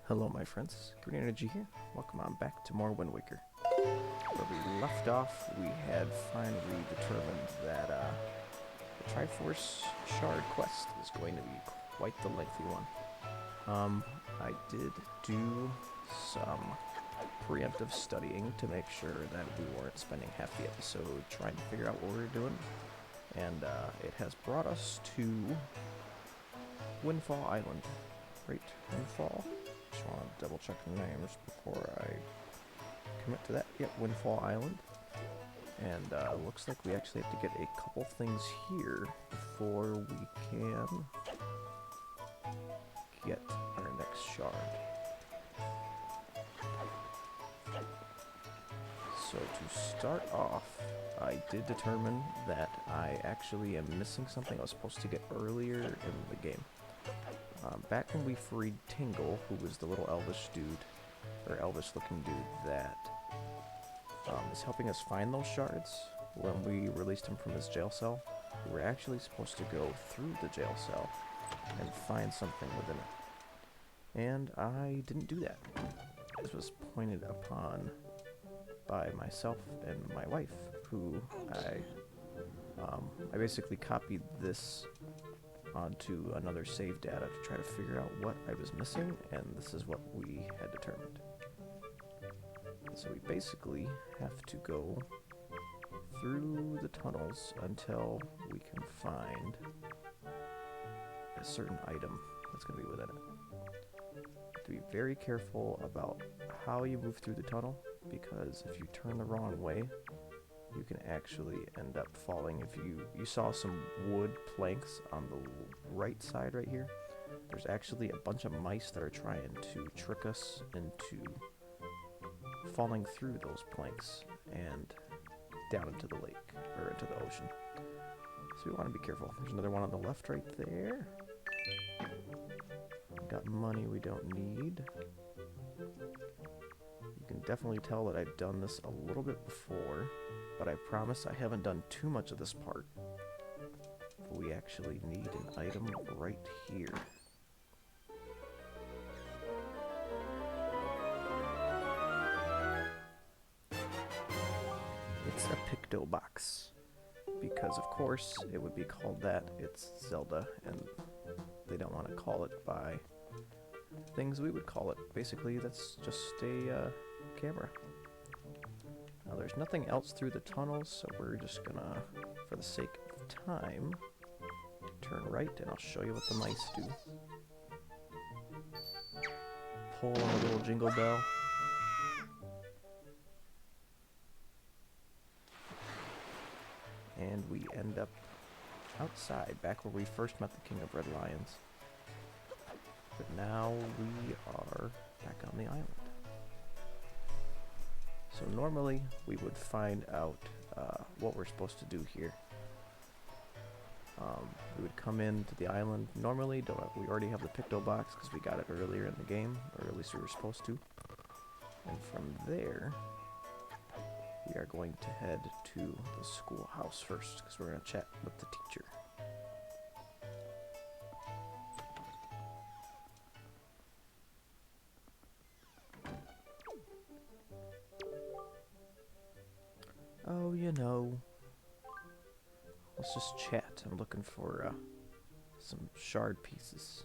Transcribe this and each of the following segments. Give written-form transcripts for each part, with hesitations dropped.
Hello my friends, Green Energy here. Welcome on back to more Wind Waker. Where we left off, we had finally determined that the Triforce Shard quest is going to be quite the lengthy one. I did do some preemptive studying to make sure that we weren't spending half the episode trying to figure out what we were doing. And it has brought us to Windfall Island. Right, Windfall? Just want to double check the names before I commit to that. Yep, Windfall Island. And looks like we actually have to get a couple things here before we can get our next shard. So to start off, I did determine that I actually am missing something I was supposed to get earlier in the game. Back when we freed Tingle, who was the little elvish dude, or elvish looking dude that is helping us find those shards, when we released him from his jail cell, we were actually supposed to go through the jail cell and find something within it. And I didn't do that. This was pointed upon by myself and my wife, who I basically copied this onto another save data to try to figure out what I was missing, and this is what we had determined. So we basically have to go through the tunnels until we can find a certain item that's going to be within it. To be very careful about how you move through the tunnel, because if you turn the wrong way, you can actually end up falling. If you saw some wood planks on the right side right here, there's actually a bunch of mice that are trying to trick us into falling through those planks and down into the lake, or into the ocean. So we want to be careful. There's another one on the left right there. Got money we don't need. You can definitely tell that I've done this a little bit before, but I promise I haven't done too much of this part. We actually need an item right here. It's a Picto Box, because of course it would be called that. It's Zelda, and they don't want to call it by things we would call it. Basically, that's just a camera. Now, there's nothing else through the tunnels, so we're just gonna, for the sake of time, turn right, and I'll show you what the mice do. Pull on the little jingle bell. And we end up outside, back where we first met the King of Red Lions. But now we are back on the island. So normally we would find out what we're supposed to do here. We would come into the island. Normally, we already have the Picto Box because we got it earlier in the game, or at least we were supposed to. And from there, we are going to head to the schoolhouse first because we're going to chat with the teacher. Oh, you know, let's just chat. I'm looking for some shard pieces.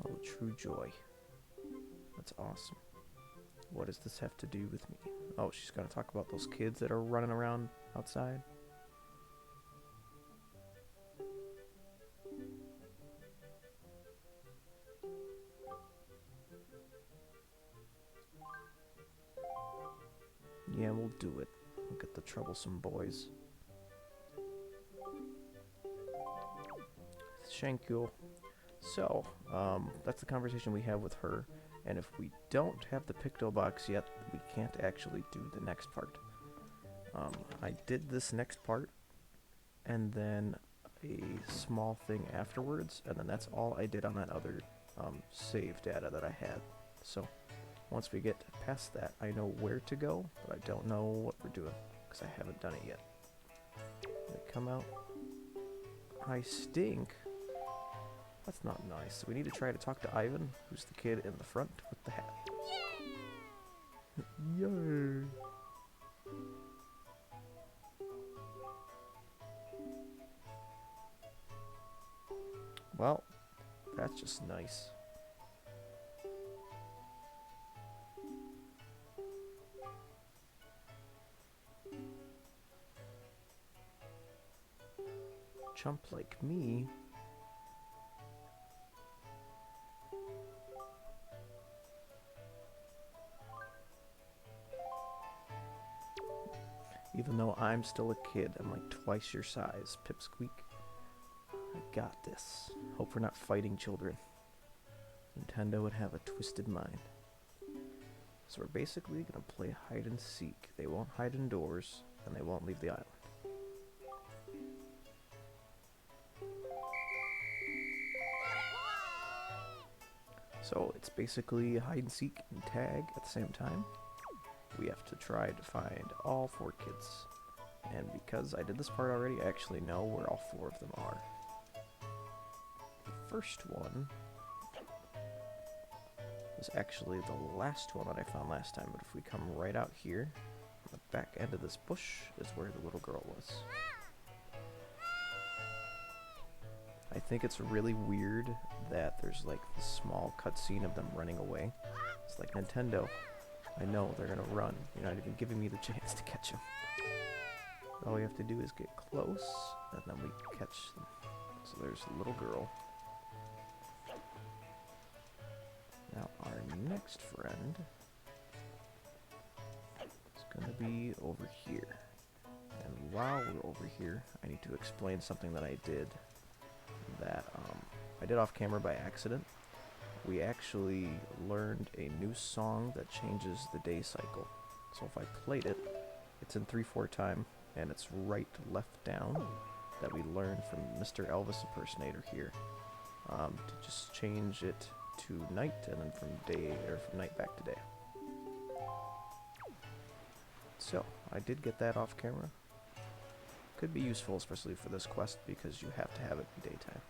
Oh, true joy. That's awesome. What does this have to do with me? Oh, she's going to talk about those kids that are running around outside. Yeah, we'll do it. We'll get the troublesome boys. Thank you. So, that's the conversation we have with her. And if we don't have the Picto Box yet, we can't actually do the next part. I did this next part, and then a small thing afterwards, and then that's all I did on that other save data that I had. So, once we get past that, I know where to go, but I don't know what we're doing, because I haven't done it yet. They come out. I stink. That's not nice. So we need to try to talk to Ivan, who's the kid in the front with the hat. Yay! Well, that's just nice. Chump like me. Even though I'm still a kid, I'm like twice your size, Pipsqueak. I got this. Hope we're not fighting children. Nintendo would have a twisted mind. So we're basically gonna play hide and seek. They won't hide indoors, and they won't leave the island. So it's basically hide and seek and tag at the same time. We have to try to find all 4 kids. And because I did this part already, I actually know where all 4 of them are. The first one was actually the last one that I found last time, but if we come right out here, on the back end of this bush is where the little girl was. I think it's really weird that there's like this small cutscene of them running away. It's like, Nintendo, I know they're gonna run. You're not even giving me the chance to catch them. All we have to do is get close, and then we catch them. So there's the little girl. Now our next friend is gonna be over here. And while we're over here, I need to explain something that I did that I did off camera by accident. We actually learned a new song that changes the day cycle. So if I played it, it's in 3/4 time, and it's right left down that we learned from Mr. Elvis impersonator here, to just change it to night and then from night back to day. So I did get that off camera. Could be useful, especially for this quest, because you have to have it in daytime.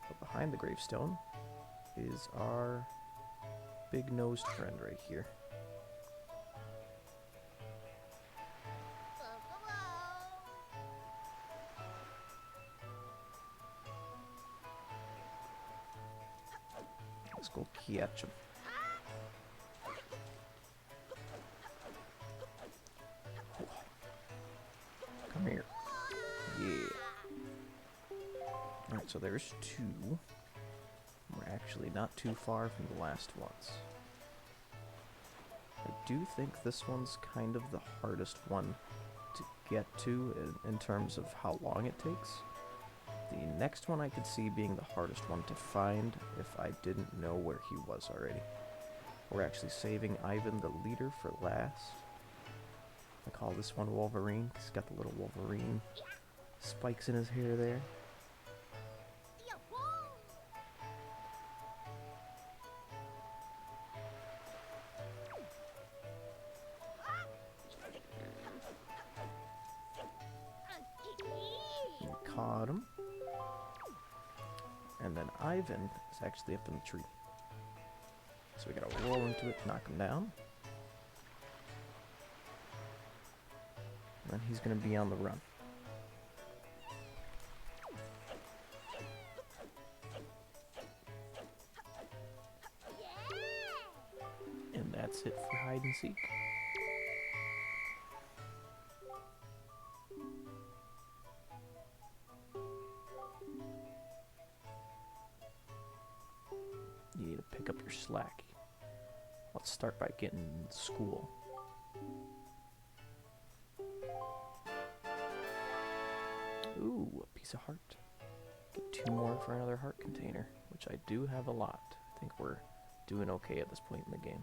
But behind the gravestone is our big-nosed friend right here. Let's go catch him. Come here. Yeah. Alright, so there's 2. We're actually not too far from the last ones. I do think this one's kind of the hardest one to get to in terms of how long it takes. The next one I could see being the hardest one to find if I didn't know where he was already. We're actually saving Ivan the leader for last. I call this one Wolverine. He's got the little Wolverine spikes in his hair there. We caught him. And then Ivan is actually up in the tree. So we gotta roll into it, knock him down. And then he's gonna be on the run. And that's it for hide and seek. You need to pick up your slack. Let's start by getting in school. Ooh, a piece of heart. Get 2 more for another heart container, which I do have a lot. I think we're doing okay at this point in the game.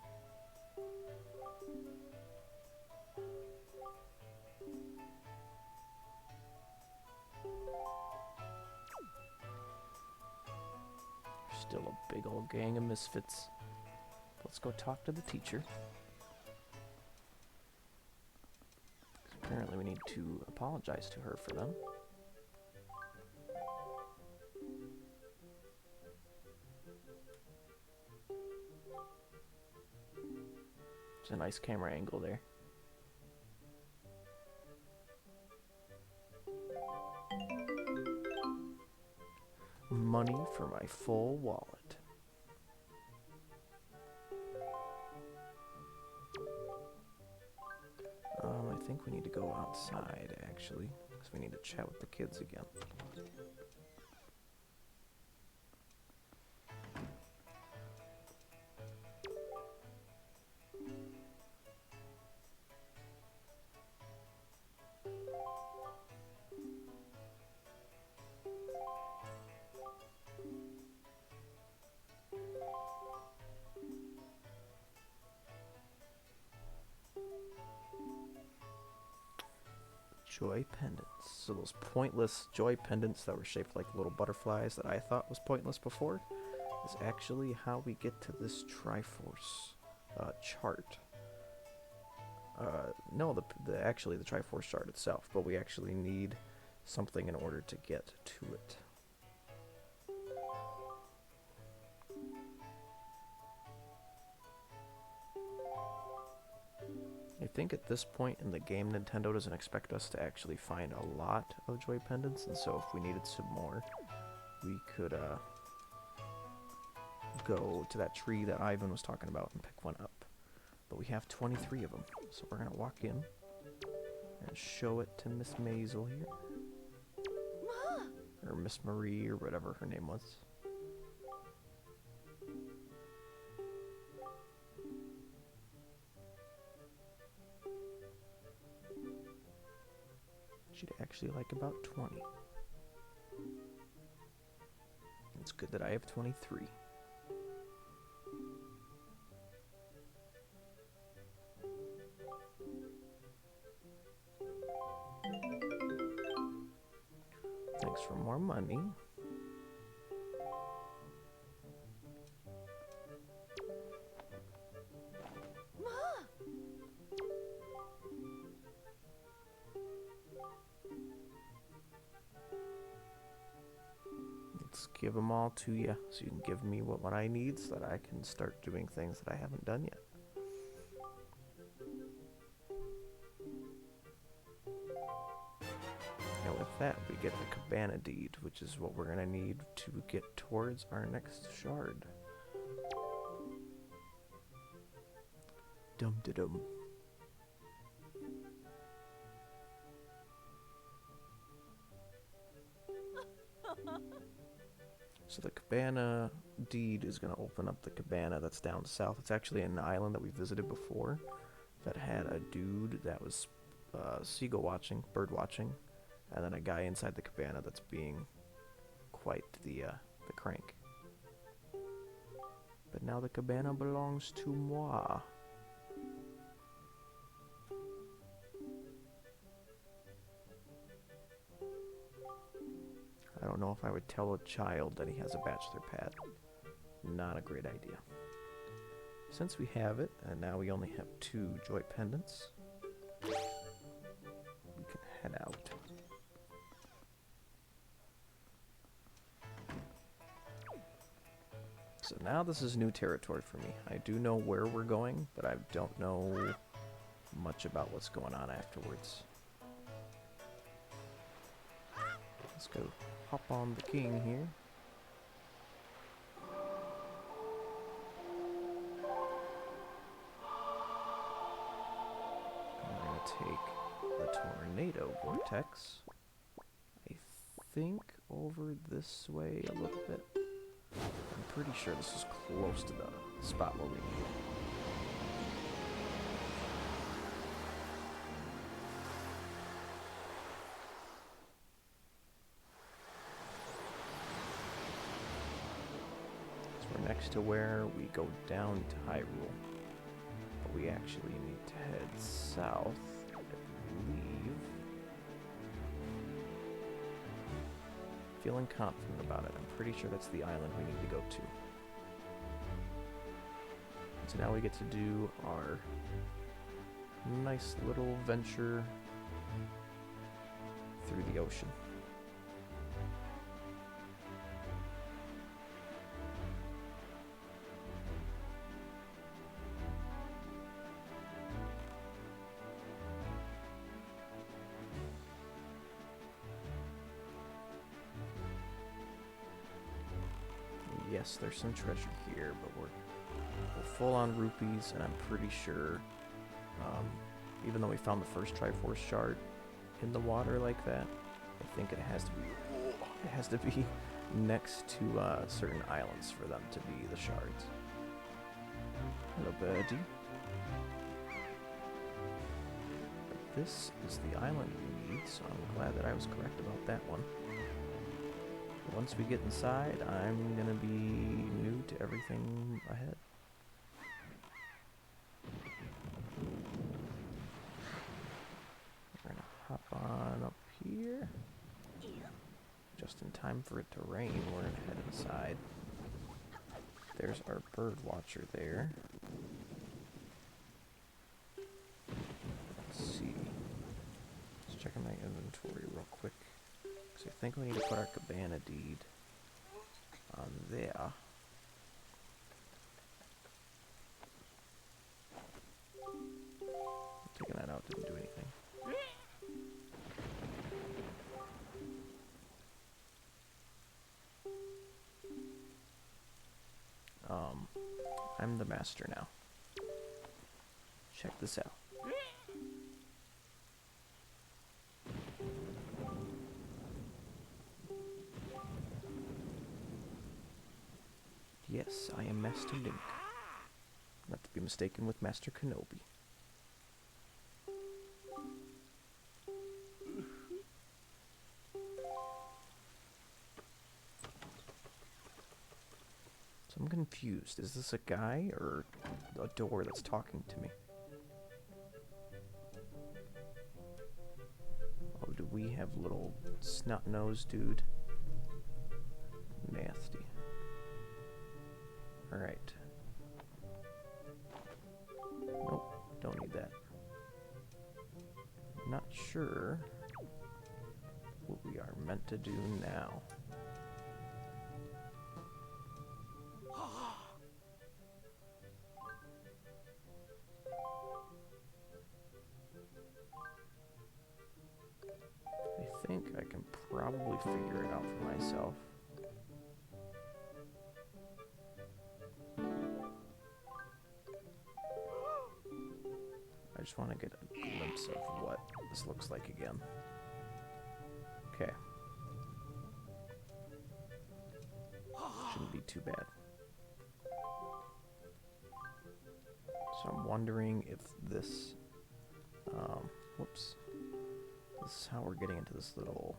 Still a big old gang of misfits. Let's go talk to the teacher. Apparently we need to apologize to her for them. It's a nice camera angle there. Money for my full wallet. I think we need to go outside, actually, because we need to chat with the kids again. Joy pendants. So those pointless joy pendants that were shaped like little butterflies that I thought was pointless before is actually how we get to this Triforce chart. No, actually the Triforce Shard itself, but we actually need something in order to get to it. I think at this point in the game, Nintendo doesn't expect us to actually find a lot of joy pendants, and so if we needed some more, we could go to that tree that Ivan was talking about and pick one up. But we have 23 of them, so we're gonna walk in and show it to Miss Maisel here. Or Miss Marie, or whatever her name was. She'd actually like about 20. It's good that I have 23. Thanks for more money. Let's give them all to you, so you can give me what I need so that I can start doing things that I haven't done yet. And with that, we get the Cabana Deed, which is what we're going to need to get towards our next shard. Dum-da-dum. So the Cabana Deed is going to open up the cabana that's down south. It's actually an island that we visited before that had a dude that was seagull watching, bird watching, and then a guy inside the cabana that's being quite the crank. But now the cabana belongs to moi. I don't know if I would tell a child that he has a bachelor pad. Not a great idea. Since we have it, and now we only have 2 joy pendants, we can head out. So now this is new territory for me. I do know where we're going, but I don't know much about what's going on afterwards. Let's go hop on the king here. I'm going to take the tornado vortex, I think, over this way a little bit. I'm pretty sure this is close to the spot where we need it. Next to where we go down to Hyrule, but we actually need to head south, I believe. Feeling confident about it. I'm pretty sure that's the island we need to go to. So now we get to do our nice little venture through the ocean. yes, there's some treasure here, but we're full on rupees, and I'm pretty sure, even though we found the first Triforce Shard in the water like that, I think it has to be next to certain islands for them to be the shards. Hello, birdie. But this is the island we need, so I'm glad that I was correct about that one. Once we get inside, I'm gonna be new to everything ahead. We're gonna hop on up here. Just in time for it to rain, we're gonna head inside. There's our bird watcher there. Let's see. Let's check my inventory real quick. So I think we need to put our cabana deed on there. Taking that out didn't do anything. I'm the master now. Check this out. Yes, I am Master Link. Not to be mistaken with Master Kenobi. So I'm confused. Is this a guy or a door that's talking to me? Oh, do we have little snot-nosed dude? Nasty. Alright. Nope, don't need that. Not sure what we are meant to do now. I think I can probably figure it out for myself. I just want to get a glimpse of what this looks like again. Okay. Shouldn't be too bad. So I'm wondering if this, whoops. This is how we're getting into this little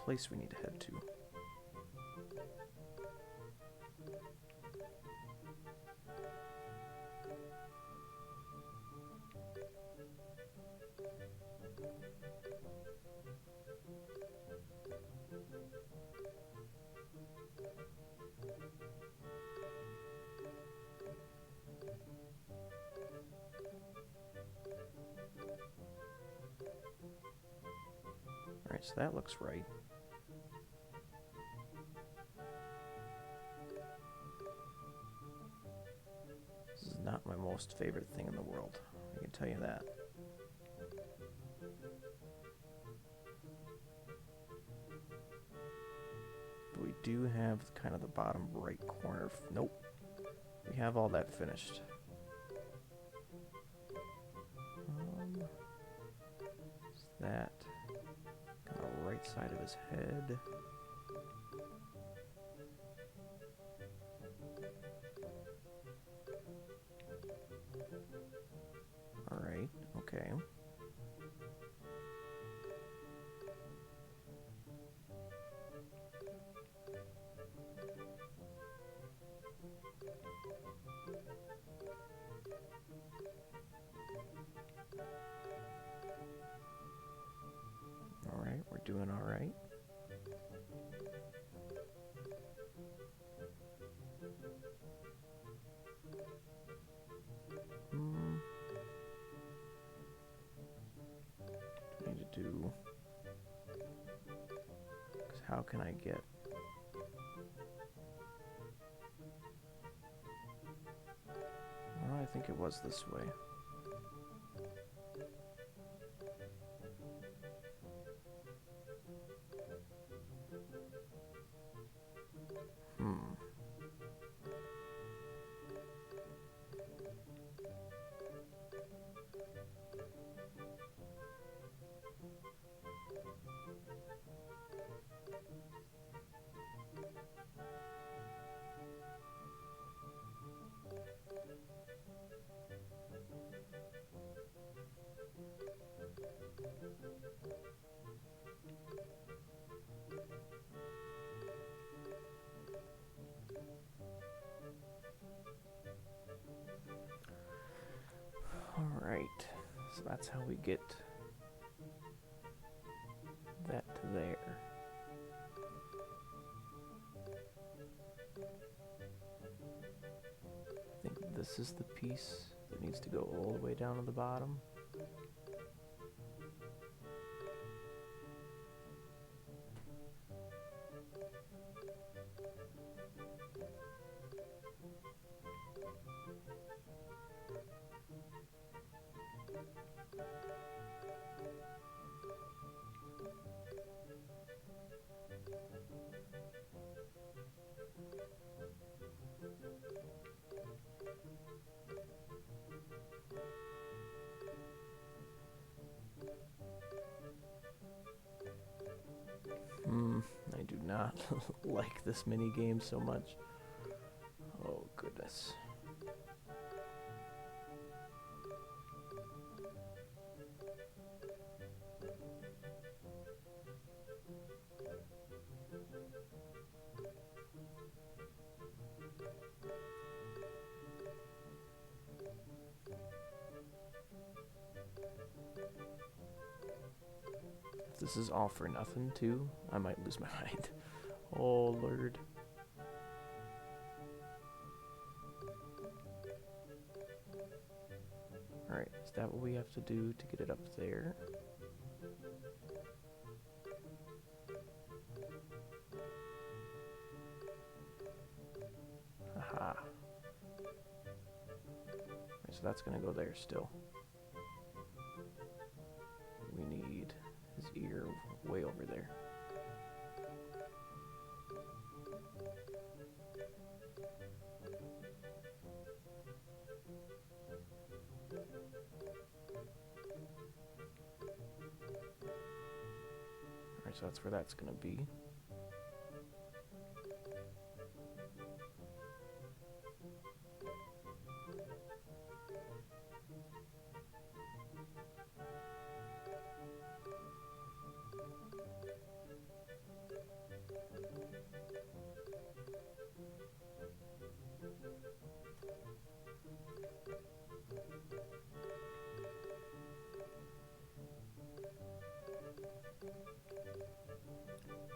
place we need to head to. Alright, so that looks right. This is not my most favorite thing in the world. I can tell you that. But we do have kind of the bottom right corner. Nope. We have all that finished. Is that on the right side of his head? Alright, okay. Alright, we're doing alright. Need to do... 'cause how can I get... Well, I think it was this way. Alright, so that's how we get that to there. I think this is the piece that needs to go all the way down to the bottom. I do not like this mini game so much. Oh goodness. If this is all for nothing too, I might lose my mind. Oh Lord. Alright, is that what we have to do to get it up there? Haha. Right, so that's gonna go there still. We need his ear way over there. Alright, so that's where that's gonna be.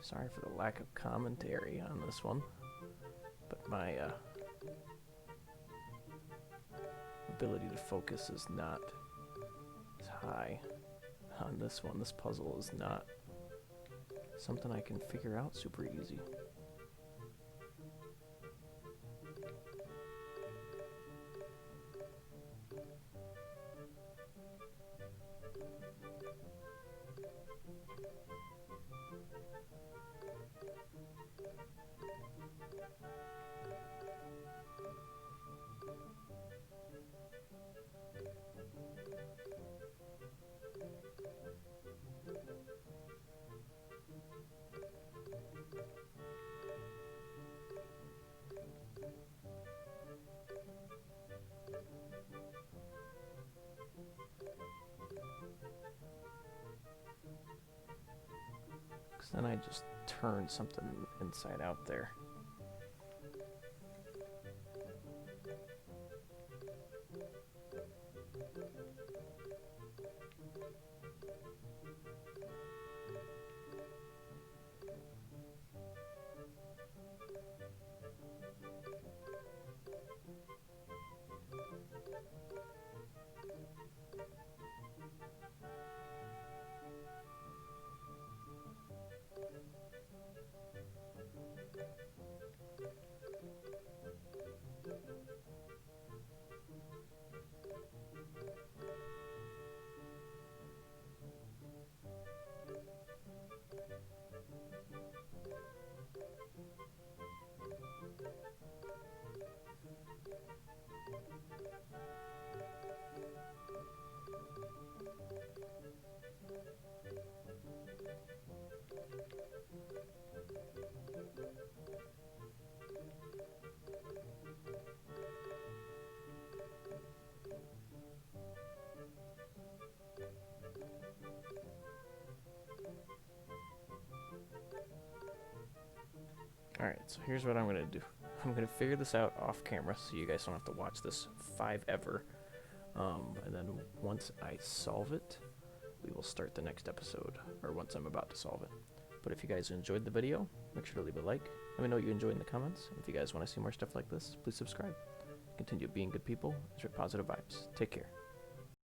Sorry for the lack of commentary on this one, but my ability to focus is not as high on this one. This puzzle is not something I can figure out super easy. Because then I just turned something inside out there. Alright, so here's what I'm going to do. I'm going to figure this out off camera so you guys don't have to watch this 5 ever. And then once I solve it, we will start the next episode, or once I'm about to solve it. But if you guys enjoyed the video, make sure to leave a like. Let me know what you enjoyed in the comments. And if you guys want to see more stuff like this, please subscribe. Continue being good people and spread positive vibes. Take care.